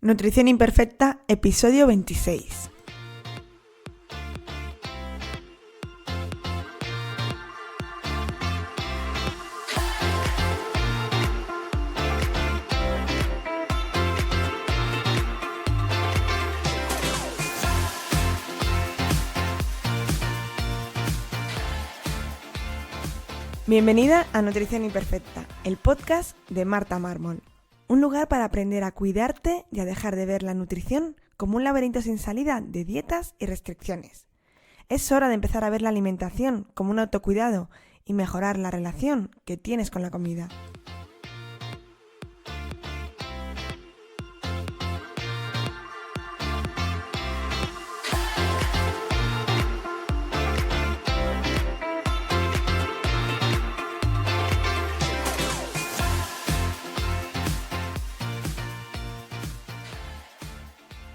Nutrición Imperfecta, episodio 26. Bienvenida a Nutrición Imperfecta, el podcast de Marta Mármol. Un lugar para aprender a cuidarte y a dejar de ver la nutrición como un laberinto sin salida de dietas y restricciones. Es hora de empezar a ver la alimentación como un autocuidado y mejorar la relación que tienes con la comida.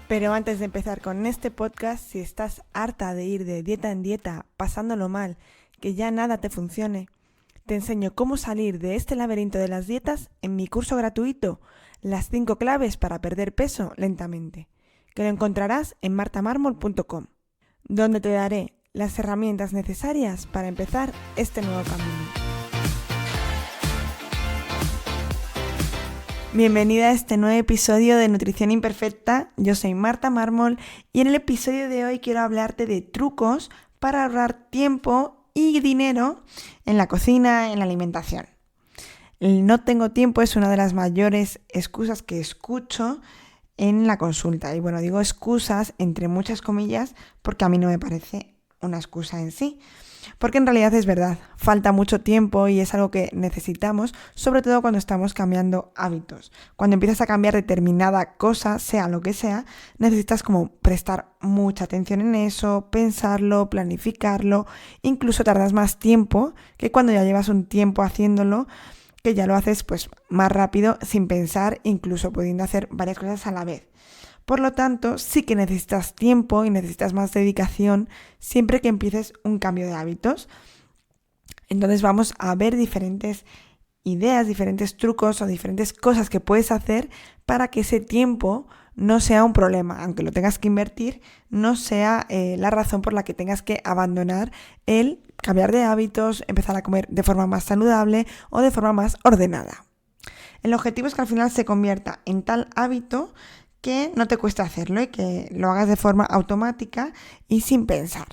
Pero antes de empezar con este podcast, si estás harta de ir de dieta en dieta, pasándolo mal, que ya nada te funcione, te enseño cómo salir de este laberinto de las dietas en mi curso gratuito, las 5 claves para perder peso lentamente, que lo encontrarás en martamarmol.com, donde te daré las herramientas necesarias para empezar este nuevo camino. Bienvenida a este nuevo episodio de Nutrición Imperfecta. Yo soy Marta Mármol y en el episodio de hoy quiero hablarte de trucos para ahorrar tiempo y dinero en la cocina, en la alimentación. El no tengo tiempo es una de las mayores excusas que escucho en la consulta. Y bueno, digo excusas entre muchas comillas porque a mí no me parece una excusa en sí. Porque en realidad es verdad, falta mucho tiempo y es algo que necesitamos, sobre todo cuando estamos cambiando hábitos. Cuando empiezas a cambiar determinada cosa, sea lo que sea, necesitas como prestar mucha atención en eso, pensarlo, planificarlo, incluso tardas más tiempo que cuando ya llevas un tiempo haciéndolo, que ya lo haces pues más rápido sin pensar, incluso pudiendo hacer varias cosas a la vez. Por lo tanto, sí que necesitas tiempo y necesitas más dedicación siempre que empieces un cambio de hábitos. Entonces vamos a ver diferentes ideas, diferentes trucos o diferentes cosas que puedes hacer para que ese tiempo no sea un problema. Aunque lo tengas que invertir, no sea la razón por la que tengas que abandonar el cambiar de hábitos, empezar a comer de forma más saludable o de forma más ordenada. El objetivo es que al final se convierta en tal hábito que no te cueste hacerlo y que lo hagas de forma automática y sin pensar.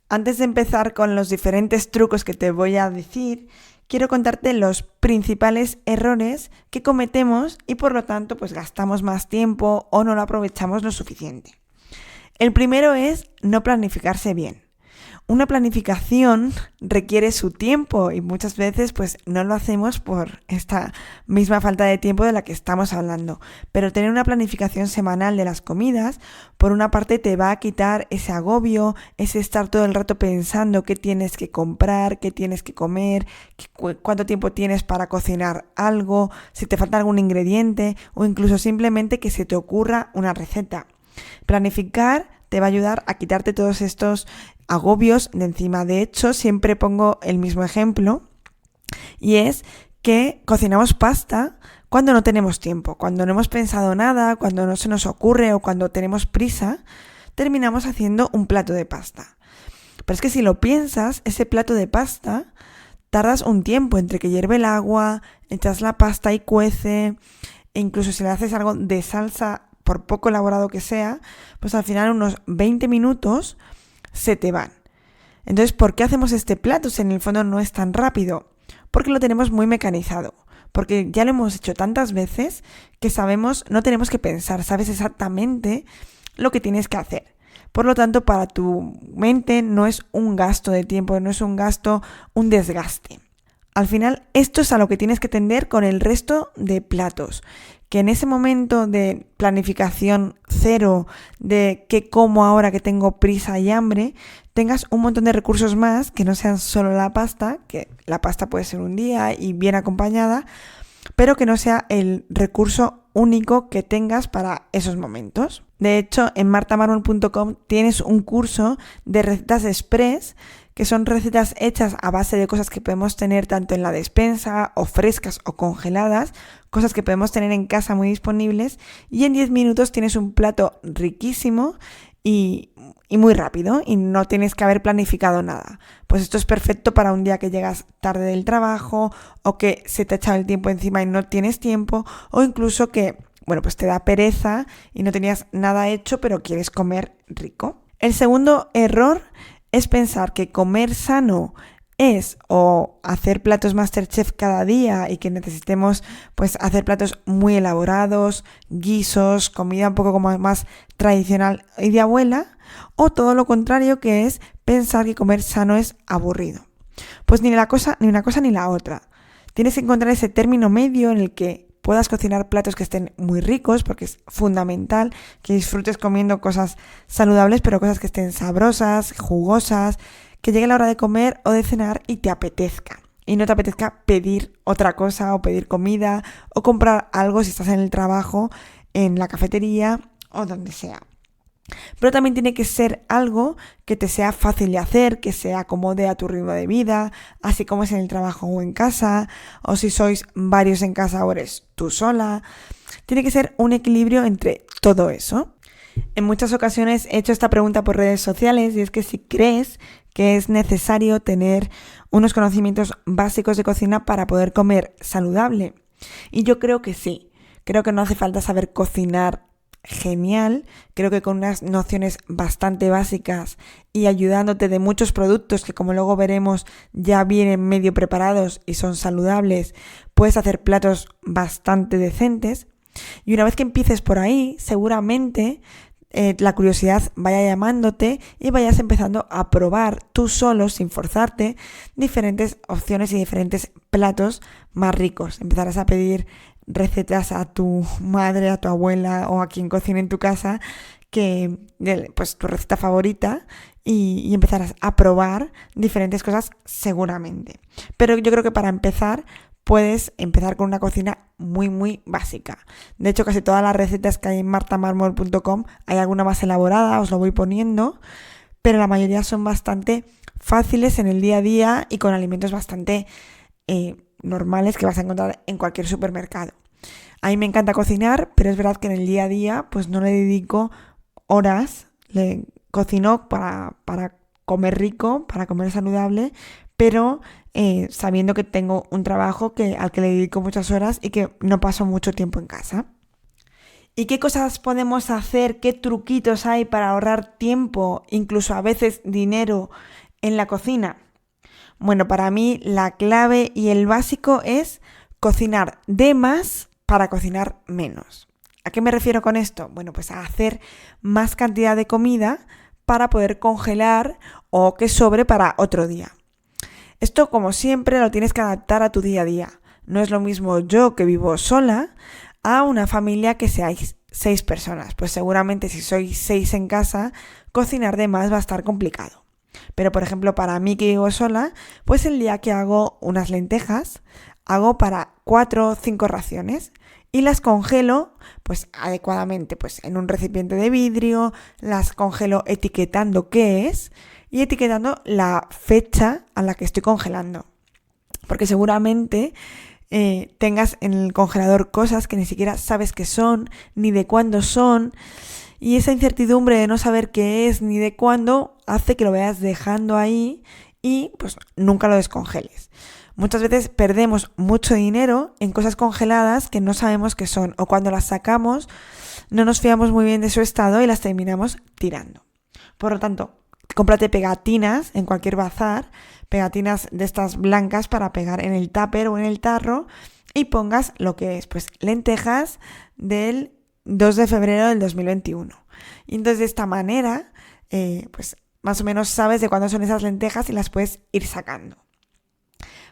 Antes de empezar con los diferentes trucos que te voy a decir, quiero contarte los principales errores que cometemos y por lo tanto pues gastamos más tiempo o no lo aprovechamos lo suficiente. El primero es no planificarse bien. Una planificación requiere su tiempo y muchas veces pues no lo hacemos por esta misma falta de tiempo de la que estamos hablando. Pero tener una planificación semanal de las comidas, por una parte te va a quitar ese agobio, ese estar todo el rato pensando qué tienes que comprar, qué tienes que comer, cuánto tiempo tienes para cocinar algo, si te falta algún ingrediente o incluso simplemente que se te ocurra una receta. Planificar te va a ayudar a quitarte todos estos agobios de encima. De hecho, siempre pongo el mismo ejemplo y es que cocinamos pasta cuando no tenemos tiempo, cuando no hemos pensado nada, cuando no se nos ocurre o cuando tenemos prisa, terminamos haciendo un plato de pasta. Pero es que si lo piensas, ese plato de pasta tardas un tiempo entre que hierve el agua, echas la pasta y cuece, e incluso si le haces algo de salsa, por poco elaborado que sea, pues al final unos 20 minutos se te van. Entonces, ¿por qué hacemos este plato si en el fondo no es tan rápido? Porque lo tenemos muy mecanizado, porque ya lo hemos hecho tantas veces que sabemos, no tenemos que pensar, sabes exactamente lo que tienes que hacer. Por lo tanto, para tu mente no es un gasto de tiempo, no es un gasto, un desgaste. Al final, esto es a lo que tienes que tender con el resto de platos. Que en ese momento de planificación cero, de qué como ahora que tengo prisa y hambre, tengas un montón de recursos más que no sean solo la pasta, que la pasta puede ser un día y bien acompañada, pero que no sea el recurso único que tengas para esos momentos. De hecho, en martamarmol.com tienes un curso de recetas express, que son recetas hechas a base de cosas que podemos tener tanto en la despensa o frescas o congeladas, cosas que podemos tener en casa muy disponibles, y en 10 minutos tienes un plato riquísimo y muy rápido y no tienes que haber planificado nada. Pues esto es perfecto para un día que llegas tarde del trabajo o que se te ha echado el tiempo encima y no tienes tiempo, o incluso que, pues te da pereza y no tenías nada hecho pero quieres comer rico. El segundo error es pensar que comer sano es o hacer platos MasterChef cada día y que necesitemos pues hacer platos muy elaborados, guisos, comida un poco como más tradicional y de abuela, o todo lo contrario, que es pensar que comer sano es aburrido. Pues ni una cosa ni la otra. Tienes que encontrar ese término medio en el que puedas cocinar platos que estén muy ricos, porque es fundamental que disfrutes comiendo cosas saludables, pero cosas que estén sabrosas, jugosas, que llegue la hora de comer o de cenar y te apetezca. Y no te apetezca pedir otra cosa o pedir comida o comprar algo si estás en el trabajo, en la cafetería o donde sea. Pero también tiene que ser algo que te sea fácil de hacer, que se acomode a tu ritmo de vida, así como es en el trabajo o en casa, o si sois varios en casa o eres tú sola. Tiene que ser un equilibrio entre todo eso. En muchas ocasiones he hecho esta pregunta por redes sociales, y es que si crees que es necesario tener unos conocimientos básicos de cocina para poder comer saludable. Y yo creo que sí. Creo que no hace falta saber cocinar genial. Creo que con unas nociones bastante básicas y ayudándote de muchos productos que, como luego veremos, ya vienen medio preparados y son saludables, puedes hacer platos bastante decentes. Y una vez que empieces por ahí, seguramente la curiosidad vaya llamándote y vayas empezando a probar tú solo, sin forzarte, diferentes opciones y diferentes platos más ricos. Empezarás a pedir recetas a tu madre, a tu abuela o a quien cocine en tu casa, pues tu receta favorita, y empezarás a probar diferentes cosas seguramente. Pero yo creo que para empezar puedes empezar con una cocina muy muy básica. De hecho, casi todas las recetas que hay en martamarmol.com, hay alguna más elaborada, os lo voy poniendo, pero la mayoría son bastante fáciles en el día a día y con alimentos bastante normales que vas a encontrar en cualquier supermercado. A mí me encanta cocinar, pero es verdad que en el día a día pues no le dedico horas. Le cocino para comer rico, para comer saludable, pero sabiendo que tengo un trabajo al que le dedico muchas horas y que no paso mucho tiempo en casa. ¿Y qué cosas podemos hacer? ¿Qué truquitos hay para ahorrar tiempo, incluso a veces dinero, en la cocina? Bueno, para mí la clave y el básico es cocinar de más para cocinar menos. ¿A qué me refiero con esto? Bueno, pues a hacer más cantidad de comida para poder congelar o que sobre para otro día. Esto, como siempre, lo tienes que adaptar a tu día a día. No es lo mismo yo, que vivo sola, a una familia que seáis 6 personas. Pues seguramente si sois 6 en casa, cocinar de más va a estar complicado. Pero, por ejemplo, para mí, que vivo sola, pues el día que hago unas lentejas, hago para 4 o 5 raciones y las congelo pues adecuadamente, pues en un recipiente de vidrio. Las congelo etiquetando qué es y etiquetando la fecha a la que estoy congelando, porque seguramente tengas en el congelador cosas que ni siquiera sabes qué son ni de cuándo son, y esa incertidumbre de no saber qué es ni de cuándo hace que lo vayas dejando ahí y pues nunca lo descongeles. Muchas veces perdemos mucho dinero en cosas congeladas que no sabemos qué son, o cuando las sacamos no nos fiamos muy bien de su estado y las terminamos tirando. Por lo tanto, cómprate pegatinas en cualquier bazar, pegatinas de estas blancas para pegar en el tupper o en el tarro, y pongas lo que es, pues lentejas del 2 de febrero del 2021. Y entonces de esta manera, pues más o menos sabes de cuándo son esas lentejas y las puedes ir sacando.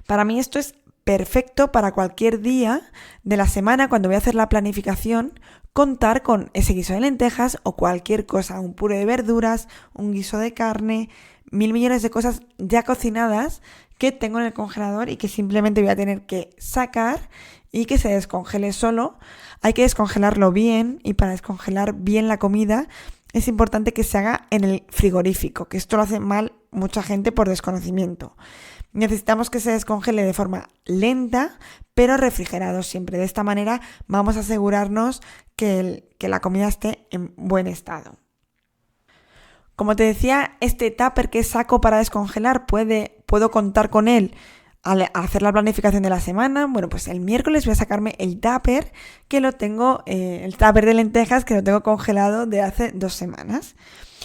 Para mí esto es perfecto para cualquier día de la semana, cuando voy a hacer la planificación, contar con ese guiso de lentejas o cualquier cosa, un puré de verduras, un guiso de carne, 1000 millones de cosas ya cocinadas que tengo en el congelador y que simplemente voy a tener que sacar y que se descongele solo. Hay que descongelarlo bien, y para descongelar bien la comida es importante que se haga en el frigorífico, que esto lo hace mal mucha gente por desconocimiento. Necesitamos que se descongele de forma lenta, pero refrigerado siempre. De esta manera vamos a asegurarnos que la comida esté en buen estado. Como te decía, este tupper que saco para descongelar puedo contar con él al hacer la planificación de la semana. Bueno, pues el miércoles voy a sacarme el tupper que lo tengo, el tupper de lentejas que lo tengo congelado de hace 2 semanas.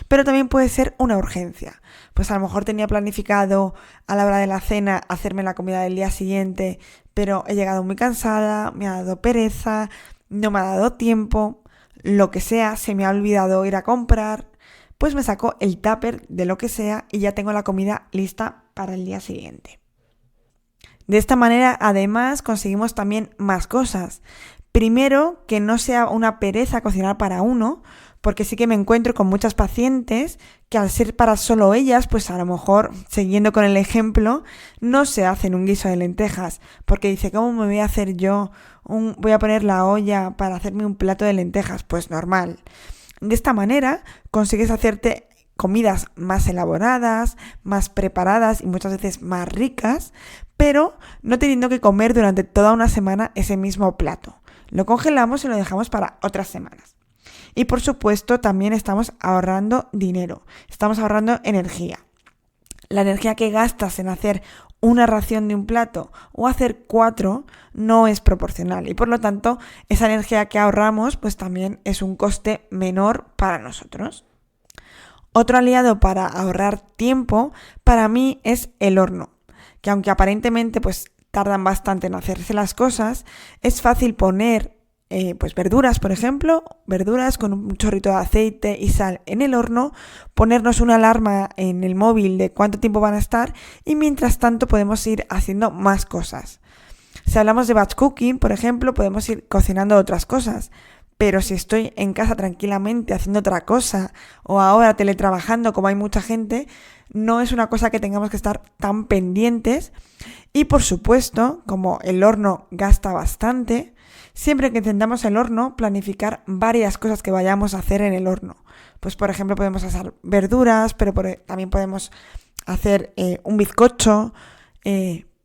Pero también puede ser una urgencia. Pues a lo mejor tenía planificado a la hora de la cena hacerme la comida del día siguiente, pero he llegado muy cansada, me ha dado pereza, no me ha dado tiempo, lo que sea, se me ha olvidado ir a comprar. Pues me saco el tupper de lo que sea y ya tengo la comida lista para el día siguiente. De esta manera, además, conseguimos también más cosas. Primero, que no sea una pereza cocinar para uno, porque sí que me encuentro con muchas pacientes que al ser para solo ellas, pues a lo mejor, siguiendo con el ejemplo, no se hacen un guiso de lentejas, porque dice, ¿cómo me voy a hacer yo? Voy a poner la olla para hacerme un plato de lentejas. Pues normal. De esta manera consigues hacerte comidas más elaboradas, más preparadas y muchas veces más ricas, pero no teniendo que comer durante toda una semana ese mismo plato. Lo congelamos y lo dejamos para otras semanas. Y por supuesto también estamos ahorrando dinero, estamos ahorrando energía. La energía que gastas en hacer una ración de un plato o hacer 4 no es proporcional y por lo tanto esa energía que ahorramos pues también es un coste menor para nosotros. Otro aliado para ahorrar tiempo para mí es el horno, que aunque aparentemente pues tardan bastante en hacerse las cosas, es fácil poner pues verduras, por ejemplo, verduras con un chorrito de aceite y sal en el horno, ponernos una alarma en el móvil de cuánto tiempo van a estar y mientras tanto podemos ir haciendo más cosas. Si hablamos de batch cooking, por ejemplo, podemos ir cocinando otras cosas, pero si estoy en casa tranquilamente haciendo otra cosa o ahora teletrabajando como hay mucha gente, no es una cosa que tengamos que estar tan pendientes y por supuesto, como el horno gasta bastante, siempre que encendamos el horno, planificar varias cosas que vayamos a hacer en el horno. Pues por ejemplo podemos asar verduras, pero también podemos hacer un bizcocho,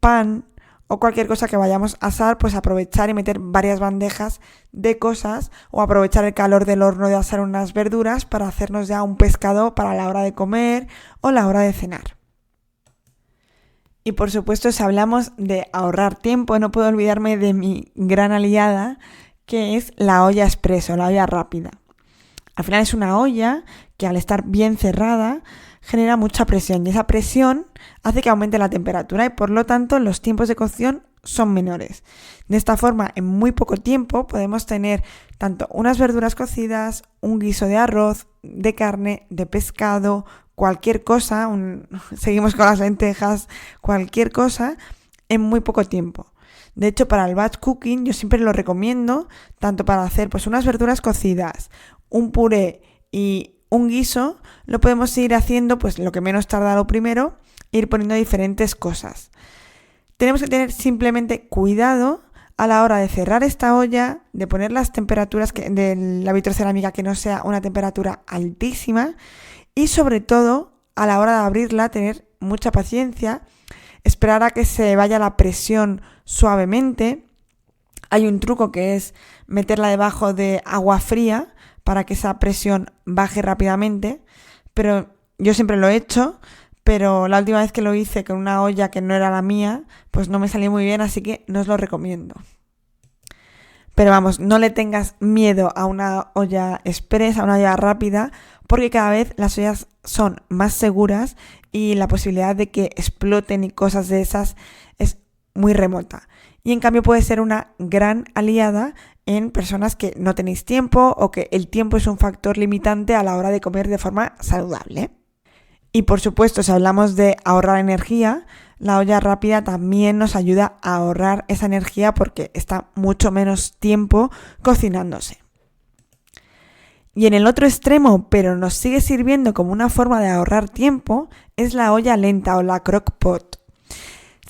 pan o cualquier cosa que vayamos a asar, pues aprovechar y meter varias bandejas de cosas o aprovechar el calor del horno de asar unas verduras para hacernos ya un pescado para la hora de comer o la hora de cenar. Y por supuesto, si hablamos de ahorrar tiempo, no puedo olvidarme de mi gran aliada, que es la olla expreso, la olla rápida. Al final es una olla que al estar bien cerrada genera mucha presión y esa presión hace que aumente la temperatura y por lo tanto los tiempos de cocción son menores. De esta forma, en muy poco tiempo podemos tener tanto unas verduras cocidas, un guiso de arroz, de carne, de pescado, cualquier cosa, seguimos con las lentejas, cualquier cosa en muy poco tiempo. De hecho, para el batch cooking yo siempre lo recomiendo tanto para hacer pues unas verduras cocidas, un puré y un guiso, lo podemos ir haciendo pues lo que menos tarda lo primero, ir poniendo diferentes cosas. Tenemos que tener simplemente cuidado a la hora de cerrar esta olla, de poner las temperaturas de la vitrocerámica que no sea una temperatura altísima y sobre todo a la hora de abrirla tener mucha paciencia, esperar a que se vaya la presión suavemente. Hay un truco que es meterla debajo de agua fría para que esa presión baje rápidamente, pero yo siempre lo he hecho, pero la última vez que lo hice con una olla que no era la mía, pues no me salió muy bien, así que no os lo recomiendo. Pero vamos, no le tengas miedo a una olla express, a una olla rápida, porque cada vez las ollas son más seguras y la posibilidad de que exploten y cosas de esas es muy remota. Y en cambio puede ser una gran aliada en personas que no tenéis tiempo o que el tiempo es un factor limitante a la hora de comer de forma saludable. Y por supuesto, si hablamos de ahorrar energía, la olla rápida también nos ayuda a ahorrar esa energía porque está mucho menos tiempo cocinándose. Y en el otro extremo, pero nos sigue sirviendo como una forma de ahorrar tiempo, es la olla lenta o la crock pot.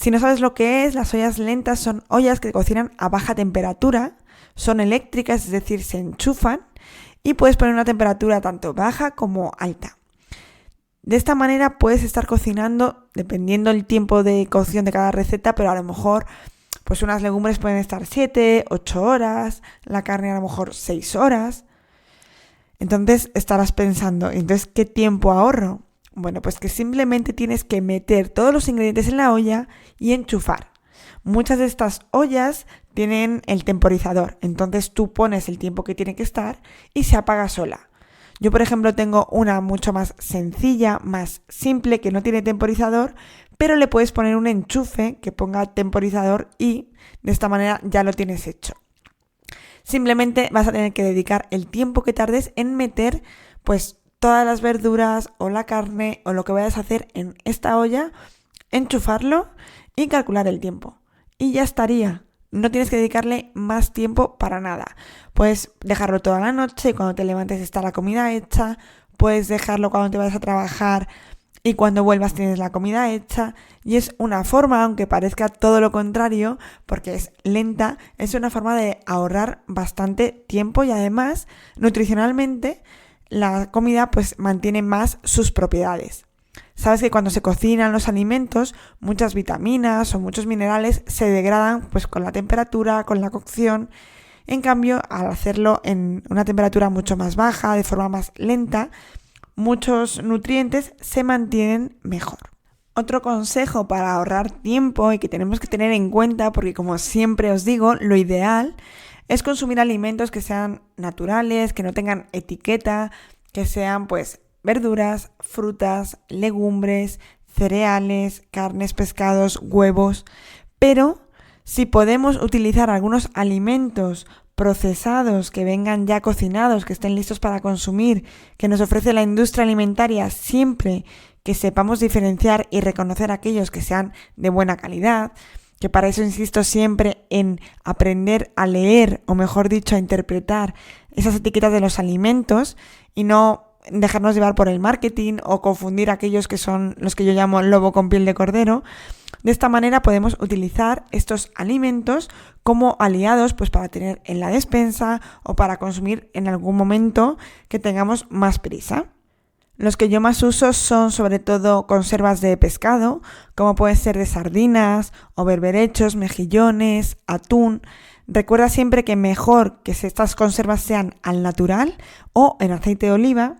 Si no sabes lo que es, las ollas lentas son ollas que cocinan a baja temperatura, son eléctricas, es decir, se enchufan y puedes poner una temperatura tanto baja como alta. De esta manera puedes estar cocinando, dependiendo del tiempo de cocción de cada receta, pero a lo mejor pues unas legumbres pueden estar 7, 8 horas, la carne a lo mejor 6 horas. Entonces estarás pensando, ¿entonces qué tiempo ahorro? Bueno, pues que simplemente tienes que meter todos los ingredientes en la olla y enchufar. Muchas de estas ollas tienen el temporizador, entonces tú pones el tiempo que tiene que estar y se apaga sola. Yo, por ejemplo, tengo una mucho más sencilla, más simple, que no tiene temporizador, pero le puedes poner un enchufe que ponga temporizador y de esta manera ya lo tienes hecho. Simplemente vas a tener que dedicar el tiempo que tardes en meter pues todas las verduras o la carne o lo que vayas a hacer en esta olla, enchufarlo y calcular el tiempo. Y ya estaría. No tienes que dedicarle más tiempo para nada. Puedes dejarlo toda la noche y cuando te levantes está la comida hecha. Puedes dejarlo cuando te vayas a trabajar y cuando vuelvas tienes la comida hecha. Y es una forma, aunque parezca todo lo contrario, porque es lenta, es una forma de ahorrar bastante tiempo y además, nutricionalmente, la comida pues mantiene más sus propiedades. Sabes que cuando se cocinan los alimentos, muchas vitaminas o muchos minerales se degradan pues con la temperatura, con la cocción. En cambio, al hacerlo en una temperatura mucho más baja, de forma más lenta, muchos nutrientes se mantienen mejor. Otro consejo para ahorrar tiempo y que tenemos que tener en cuenta, porque como siempre os digo, lo ideal es consumir alimentos que sean naturales, que no tengan etiqueta, que sean pues verduras, frutas, legumbres, cereales, carnes, pescados, huevos. Pero si podemos utilizar algunos alimentos procesados que vengan ya cocinados, que estén listos para consumir, que nos ofrece la industria alimentaria, siempre que sepamos diferenciar y reconocer aquellos que sean de buena calidad, que para eso insisto siempre en aprender a leer, o mejor dicho, a interpretar esas etiquetas de los alimentos y no dejarnos llevar por el marketing o confundir aquellos que son los que yo llamo lobo con piel de cordero. De esta manera podemos utilizar estos alimentos como aliados pues para tener en la despensa o para consumir en algún momento que tengamos más prisa. Los que yo más uso son sobre todo conservas de pescado, como pueden ser de sardinas o berberechos, mejillones, atún. Recuerda siempre que mejor que estas conservas sean al natural o en aceite de oliva,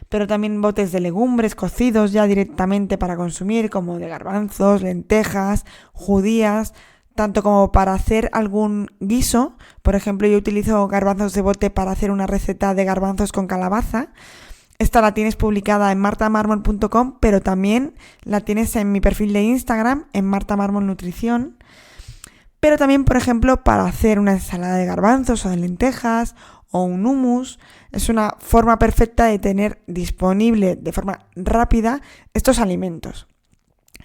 pero también botes de legumbres cocidos ya directamente para consumir, como de garbanzos, lentejas, judías, tanto como para hacer algún guiso. Por ejemplo, yo utilizo garbanzos de bote para hacer una receta de garbanzos con calabaza. Esta la tienes publicada en martamarmol.com, pero también la tienes en mi perfil de Instagram, en Marta Marmol Nutrición. Pero también, por ejemplo, para hacer una ensalada de garbanzos o de lentejas o un hummus, es una forma perfecta de tener disponible de forma rápida estos alimentos.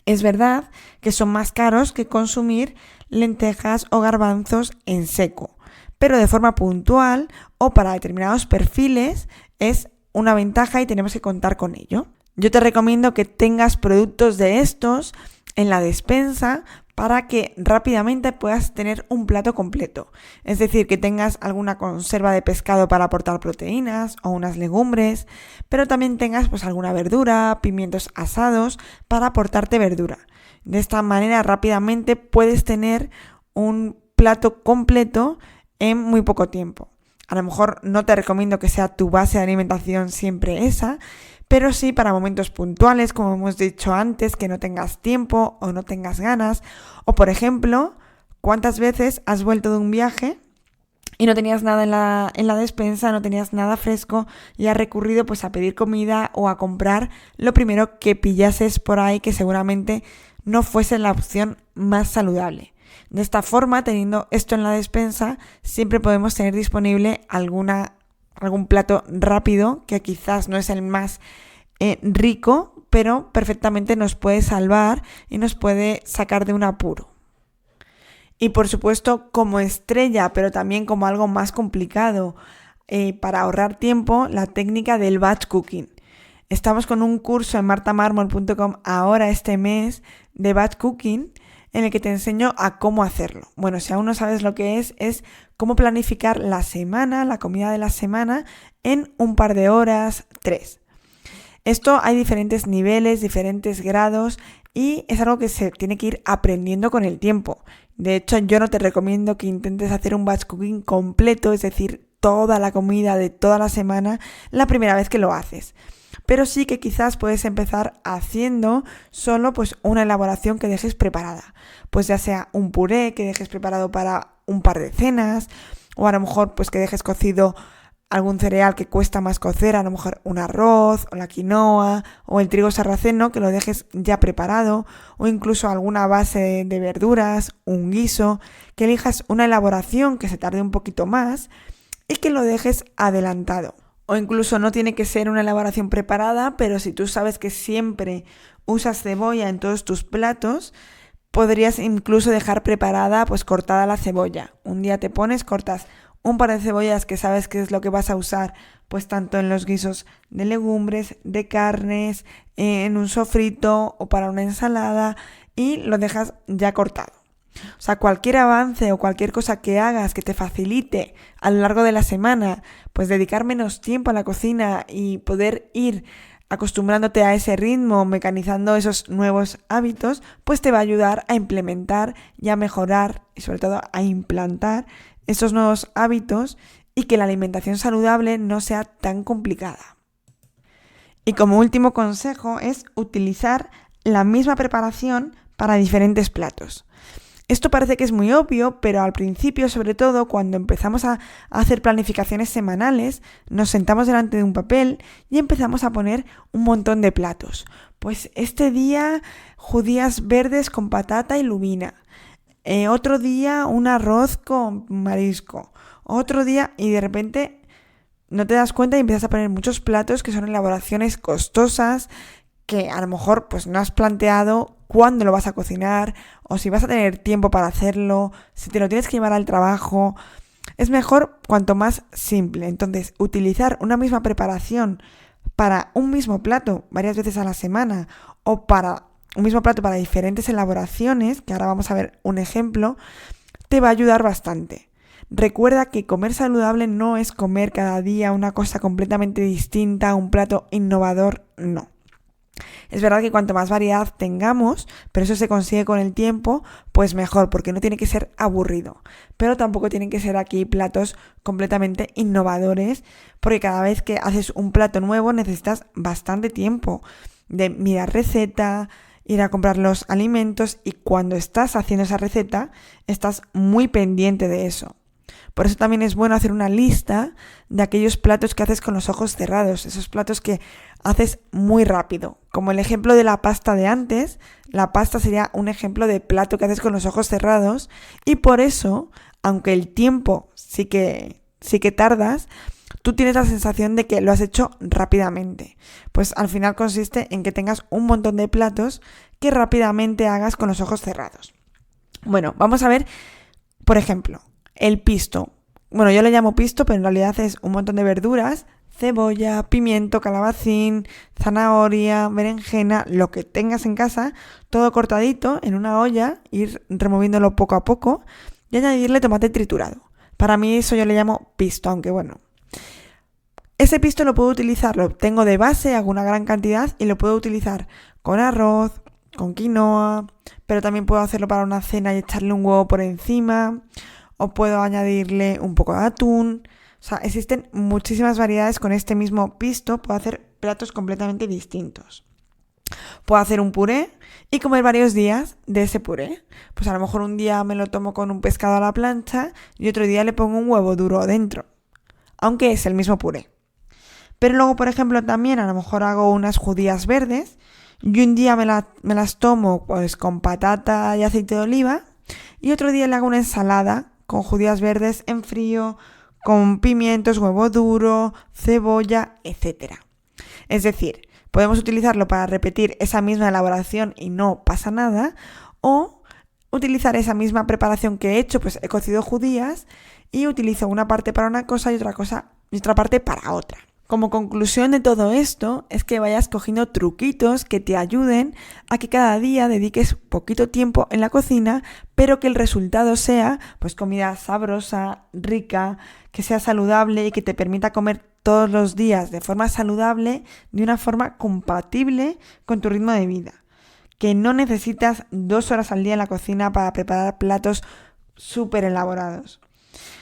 Es verdad que son más caros que consumir lentejas o garbanzos en seco, pero de forma puntual o para determinados perfiles es una ventaja y tenemos que contar con ello. Yo te recomiendo que tengas productos de estos en la despensa para que rápidamente puedas tener un plato completo. Es decir, que tengas alguna conserva de pescado para aportar proteínas o unas legumbres, pero también tengas pues alguna verdura, pimientos asados para aportarte verdura. De esta manera rápidamente puedes tener un plato completo en muy poco tiempo. A lo mejor no te recomiendo que sea tu base de alimentación siempre esa, pero sí para momentos puntuales, como hemos dicho antes, que no tengas tiempo o no tengas ganas. O por ejemplo, ¿cuántas veces has vuelto de un viaje y no tenías nada en la despensa, no tenías nada fresco y has recurrido pues a pedir comida o a comprar lo primero que pillases por ahí que seguramente no fuese la opción más saludable? De esta forma, teniendo esto en la despensa, siempre podemos tener disponible algún plato rápido que quizás no es el más rico, pero perfectamente nos puede salvar y nos puede sacar de un apuro. Y por supuesto, como estrella, pero también como algo más complicado para ahorrar tiempo, la técnica del batch cooking. Estamos con un curso en martamarmol.com ahora este mes de batch cooking, en el que te enseño a cómo hacerlo. Bueno, si aún no sabes lo que es cómo planificar la semana, la comida de la semana, en un par de horas, 3. Esto hay diferentes niveles, diferentes grados y es algo que se tiene que ir aprendiendo con el tiempo. De hecho, yo no te recomiendo que intentes hacer un batch cooking completo, es decir, toda la comida de toda la semana la primera vez que lo haces. Pero sí que quizás puedes empezar haciendo solo pues una elaboración que dejes preparada. Pues ya sea un puré que dejes preparado para un par de cenas, o a lo mejor pues que dejes cocido algún cereal que cuesta más cocer, a lo mejor un arroz, o la quinoa, o el trigo sarraceno, que lo dejes ya preparado, o incluso alguna base de verduras, un guiso, que elijas una elaboración que se tarde un poquito más y que lo dejes adelantado. O incluso no tiene que ser una elaboración preparada, pero si tú sabes que siempre usas cebolla en todos tus platos, podrías incluso dejar preparada, pues cortada la cebolla. Un día te pones, cortas un par de cebollas que sabes que es lo que vas a usar, pues tanto en los guisos de legumbres, de carnes, en un sofrito o para una ensalada, y lo dejas ya cortado. O sea, cualquier avance o cualquier cosa que hagas que te facilite a lo largo de la semana, pues dedicar menos tiempo a la cocina y poder ir acostumbrándote a ese ritmo, mecanizando esos nuevos hábitos, pues te va a ayudar a implementar y a mejorar y sobre todo a implantar esos nuevos hábitos y que la alimentación saludable no sea tan complicada. Y como último consejo es utilizar la misma preparación para diferentes platos. Esto parece que es muy obvio, pero al principio, sobre todo cuando empezamos a hacer planificaciones semanales, nos sentamos delante de un papel y empezamos a poner un montón de platos. Pues este día judías verdes con patata y lubina. Otro día un arroz con marisco. Otro día y de repente no te das cuenta y empiezas a poner muchos platos que son elaboraciones costosas que a lo mejor pues no has planteado cuándo lo vas a cocinar o si vas a tener tiempo para hacerlo, si te lo tienes que llevar al trabajo. Es mejor cuanto más simple. Entonces, utilizar una misma preparación para un mismo plato varias veces a la semana o para un mismo plato para diferentes elaboraciones, que ahora vamos a ver un ejemplo, te va a ayudar bastante. Recuerda que comer saludable no es comer cada día una cosa completamente distinta, un plato innovador, no. Es verdad que cuanto más variedad tengamos, pero eso se consigue con el tiempo, pues mejor, porque no tiene que ser aburrido. Pero tampoco tienen que ser aquí platos completamente innovadores, porque cada vez que haces un plato nuevo necesitas bastante tiempo de mirar receta, ir a comprar los alimentos y cuando estás haciendo esa receta, estás muy pendiente de eso. Por eso también es bueno hacer una lista de aquellos platos que haces con los ojos cerrados, esos platos que haces muy rápido. Como el ejemplo de la pasta de antes, la pasta sería un ejemplo de plato que haces con los ojos cerrados y por eso, aunque el tiempo sí que tardas, tú tienes la sensación de que lo has hecho rápidamente. Pues al final consiste en que tengas un montón de platos que rápidamente hagas con los ojos cerrados. Bueno, vamos a ver, por ejemplo, el pisto. Bueno, yo le llamo pisto, pero en realidad es un montón de verduras, cebolla, pimiento, calabacín, zanahoria, berenjena, lo que tengas en casa, todo cortadito en una olla, ir removiéndolo poco a poco y añadirle tomate triturado. Para mí eso yo le llamo pisto, aunque bueno. Ese pisto lo puedo utilizar, lo tengo de base, hago una gran cantidad y lo puedo utilizar con arroz, con quinoa, pero también puedo hacerlo para una cena y echarle un huevo por encima, o puedo añadirle un poco de atún. O sea, existen muchísimas variedades con este mismo pisto, puedo hacer platos completamente distintos. Puedo hacer un puré y comer varios días de ese puré. Pues a lo mejor un día me lo tomo con un pescado a la plancha y otro día le pongo un huevo duro dentro, aunque es el mismo puré. Pero luego, por ejemplo, también a lo mejor hago unas judías verdes y un día me las tomo pues con patata y aceite de oliva y otro día le hago una ensalada con judías verdes en frío, con pimientos, huevo duro, cebolla, etc. Es decir, podemos utilizarlo para repetir esa misma elaboración y no pasa nada, o utilizar esa misma preparación que he hecho, pues he cocido judías y utilizo una parte para una cosa y otra parte para otra. Como conclusión de todo esto es que vayas cogiendo truquitos que te ayuden a que cada día dediques poquito tiempo en la cocina, pero que el resultado sea pues comida sabrosa, rica, que sea saludable y que te permita comer todos los días de forma saludable, de una forma compatible con tu ritmo de vida. Que no necesitas 2 horas al día en la cocina para preparar platos súper elaborados.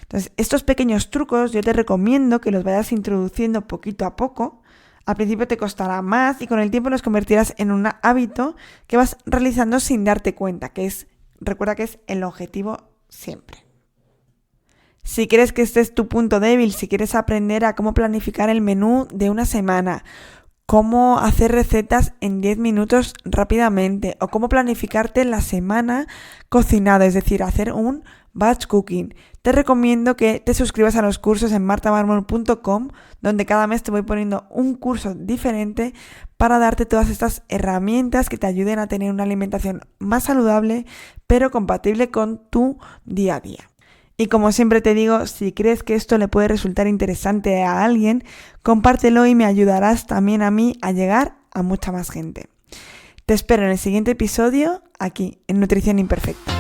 Entonces, estos pequeños trucos yo te recomiendo que los vayas introduciendo poquito a poco. Al principio te costará más y con el tiempo los convertirás en un hábito que vas realizando sin darte cuenta, recuerda que es el objetivo siempre. Si crees que este es tu punto débil, si quieres aprender a cómo planificar el menú de una semana, cómo hacer recetas en 10 minutos rápidamente o cómo planificarte la semana cocinada, es decir, hacer un batch cooking, te recomiendo que te suscribas a los cursos en martamarmol.com, donde cada mes te voy poniendo un curso diferente para darte todas estas herramientas que te ayuden a tener una alimentación más saludable, pero compatible con tu día a día. Y como siempre te digo, si crees que esto le puede resultar interesante a alguien, compártelo y me ayudarás también a mí a llegar a mucha más gente. Te espero en el siguiente episodio aquí en Nutrición Imperfecta.